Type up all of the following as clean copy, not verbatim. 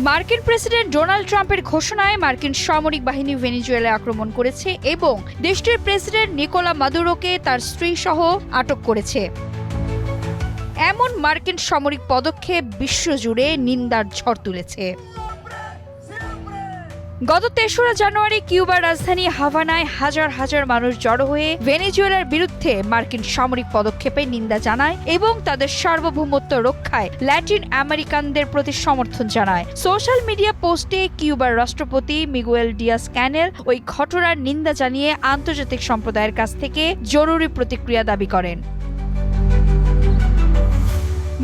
মার্কিন president Donald ট্রাম্পের ঘোষণায় মার্কিন সামরিক বাহিনী ভেনেজুয়েলায় আক্রমণ করেছে এবং দেশটির প্রেসিডেন্ট নিকোলা মাদুরোকে তার স্ত্রী সহ আটক করেছে। এমন মার্কিন সামরিক পদক্ষেপ বিশ্বজুড়ে নিন্দার ঝড় তুলেছে। গত ৩রা জানুয়ারি কিউবার রাজধানী হাভানায় হাজার হাজার মানুষ জড়ো হয়ে ভেনেজুয়েলার বিরুদ্ধে মার্কিন সামরিক পদক্ষেপের নিন্দা জানায় এবং তাদের সার্বভৌমত্ব রক্ষায় ল্যাটিন আমেরিকানদের প্রতি সমর্থন জানায়। সোশ্যাল মিডিয়া পোস্টে কিউবার রাষ্ট্রপতি মিগুয়েল ডিয়াজ ক্যানেল ওই ঘটনার নিন্দা জানিয়ে আন্তর্জাতিক সম্প্রদায়ের কাছ থেকে জরুরি প্রতিক্রিয়া দাবি করেন।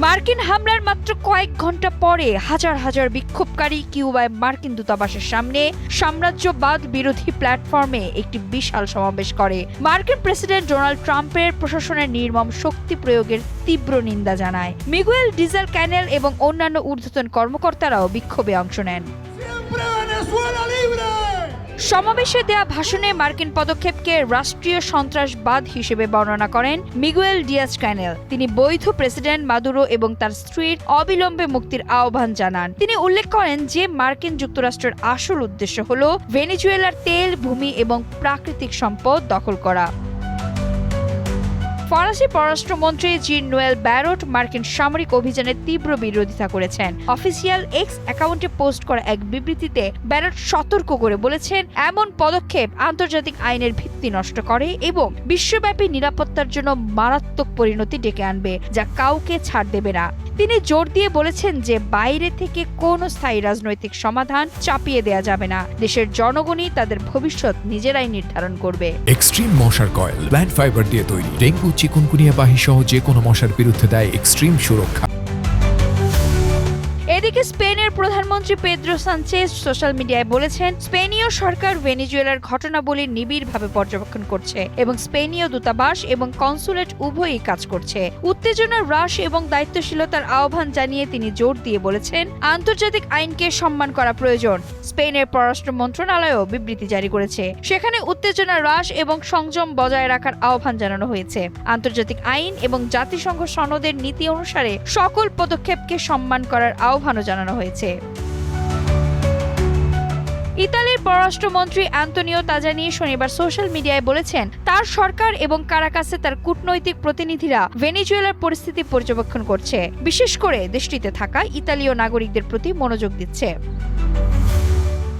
মার্কিন হামলার মাত্র কয়েক ঘন্টা পরে হাজার হাজার বিক্ষোভকারী কিউবায় মার্কিন দূতাবাসের সামনে সাম্রাজ্যবাদ বিরোধী প্ল্যাটফর্মে একটি বিশাল সমাবেশ করে। মার্কিন প্রেসিডেন্ট ডোনাল্ড ট্রাম্পের প্রশাসনের নির্মম শক্তি প্রয়োগের তীব্র নিন্দা জানায়। মিগুয়েল ডিয়াজ ক্যানেল এবং অন্যান্য ঊর্ধ্বতন কর্মকর্তারাও বিক্ষোভে অংশ নেন। সমাবেশে দেয়া ভাষণে মার্কিন পদক্ষেপকে রাষ্ট্রীয় সন্ত্রাসবাদ হিসেবে বর্ণনা করেন মিগুয়েল ডিয়াজ ক্যানেল। তিনি বৈধ প্রেসিডেন্ট মাদুরো এবং তার স্ত্রীর অবিলম্বে মুক্তির আহ্বান জানান। তিনি উল্লেখ করেন যে মার্কিন যুক্তরাষ্ট্রের আসল উদ্দেশ্য হল ভেনেজুয়েলার তেল, ভূমি এবং প্রাকৃতিক সম্পদ দখল করা। ফরাসি পররাষ্ট্রমন্ত্রী জিন নোয়েল ব্যারট মার্কিন সামরিক অভিযানের তীব্র বিরোধিতা করেছেন। অফিসিয়াল এক্স অ্যাকাউন্টে পোস্ট করা এক বিবৃতিতে ব্যারট সতর্ক করে বলেছেন, এমন পদক্ষেপ আন্তর্জাতিক আইনের ভিত্তি নষ্ট করে এবং বিশ্বব্যাপী নিরাপত্তার জন্য মারাত্মক পরিণতি ডেকে আনবে, যা কাউকে ছাড় দেবে না। তিনি জোর দিয়ে বলেছেন যে বাইরে থেকে কোনো স্থায়ী রাজনৈতিক সমাধান চাপিয়ে দেয়া যাবে না। দেশের জনগণই তাদের ভবিষ্যৎ নিজেরাই নির্ধারণ করবে। এক্সট্রিম মশার কয়েল প্ল্যান্ট ফাইবার দিয়ে তৈরি, ডেঙ্গু, চিকুনগুনিয়া বাহি সহ যে কোনো মশার বিরুদ্ধে দেয় এক্সট্রিম সুরক্ষা। এদিকে স্পেনের প্রধানমন্ত্রী পেদ্রো সানচেজ সোশ্যাল মিডিয়ায় বলেছেন, স্পেনীয় সরকার ভেনেজুয়েলার ঘটনাবলী নিবিড়ভাবে পর্যবেক্ষণ করছে এবং স্পেনীয় দূতাবাস এবং কনসুলেট উভয়ই কাজ করছে। উত্তেজনা হ্রাস এবং দায়িত্বশীলতার আহ্বান জানিয়ে তিনি জোর দিয়ে বলেছেন, আন্তর্জাতিক আইনকে সম্মান করা প্রয়োজন। স্পেনের পররাষ্ট্র মন্ত্রণালয়ও বিবৃতি জারি করেছে। সেখানে উত্তেজনা হ্রাস এবং সংযম বজায় রাখার আহ্বান জানানো হয়েছে। আন্তর্জাতিক আইন এবং জাতিসংঘ সনদের নীতি অনুসারে সকল পদক্ষেপকে সম্মান করার আহ্বানও জানানো হয়েছে। ইতালির পররাষ্ট্রমন্ত্রী আন্তোনিও তাজানি শনিবার সোশ্যাল মিডিয়ায় বলেছেন, তার সরকার এবং কারাকাসে তার কূটনৈতিক প্রতিনিধিরা ভেনেজুয়েলার পরিস্থিতি পর্যবেক্ষণ করছে, বিশেষ করে দেশটিতে থাকা ইতালীয় নাগরিকদের প্রতি মনোযোগ দিচ্ছে।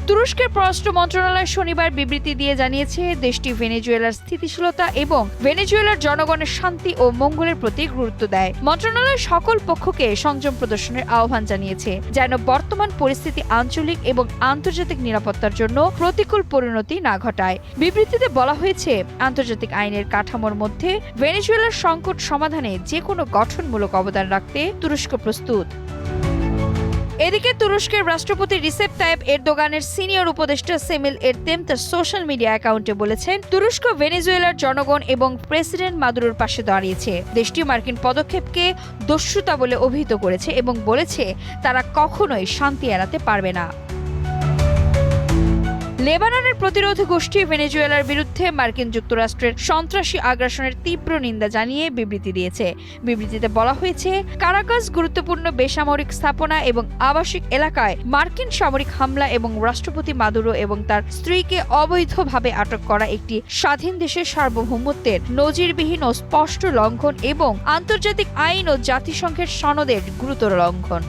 তুরস্কের পররাষ্ট্র মন্ত্রণালয় শনিবার বিবৃতি দিয়ে জানিয়েছে, দেশটি ভেনেজুয়েলার স্থিতিশীলতা এবং ভেনেজুয়েলার জনগণের শান্তি ও মঙ্গলের প্রতি গুরুত্ব দেয়। মন্ত্রণালয় সকল পক্ষকে সংযম প্রদর্শনের আহ্বান জানিয়েছে, যেন বর্তমান পরিস্থিতি আঞ্চলিক এবং আন্তর্জাতিক নিরাপত্তার জন্য প্রতিকূল পরিণতি না ঘটায়। বিবৃতিতে বলা হয়েছে, আন্তর্জাতিক আইনের কাঠামোর মধ্যে ভেনেজুয়েলার সংকট সমাধানে যে কোনো গঠনমূলক অবদান রাখতে তুরস্ক প্রস্তুত। এদিকে তুরস্কের রাষ্ট্রপতি রিসেপ তাইপ এরদোগানের সিনিয়র উপদেষ্টা সেমিল এরতেম তার সোশ্যাল মিডিয়া অ্যাকাউন্টে বলেছেন, তুরস্ক ভেনেজুয়েলার জনগণ এবং প্রেসিডেন্ট মাদুরোর পাশে দাঁড়িয়েছে। দেশটি মার্কিন পদক্ষেপকে দস্যুতা বলে অভিহিত করেছে এবং বলেছে তারা কখনোই শান্তি এড়াতে পারবে না। লেবাননের প্রতিরোধ গোষ্ঠী ভেনেজুয়েলার বিরুদ্ধে মার্কিন যুক্তরাষ্ট্রের সন্ত্রাসী আগ্রাসনের তীব্র নিন্দা জানিয়ে বিবৃতি দিয়েছে। বিবৃতিতে বলা হয়েছে, কারাকাস গুরুত্বপূর্ণ বেসামরিক স্থাপনা এবং আবাসিক এলাকায় মার্কিন সামরিক হামলা এবং রাষ্ট্রপতি মাদুরো এবং তার স্ত্রীকে অবৈধভাবে আটক করা একটি স্বাধীন দেশের সার্বভৌমত্বের নজিরবিহীন ও স্পষ্ট লঙ্ঘন এবং আন্তর্জাতিক আইন ও জাতিসংঘের সনদের গুরুতর লঙ্ঘন।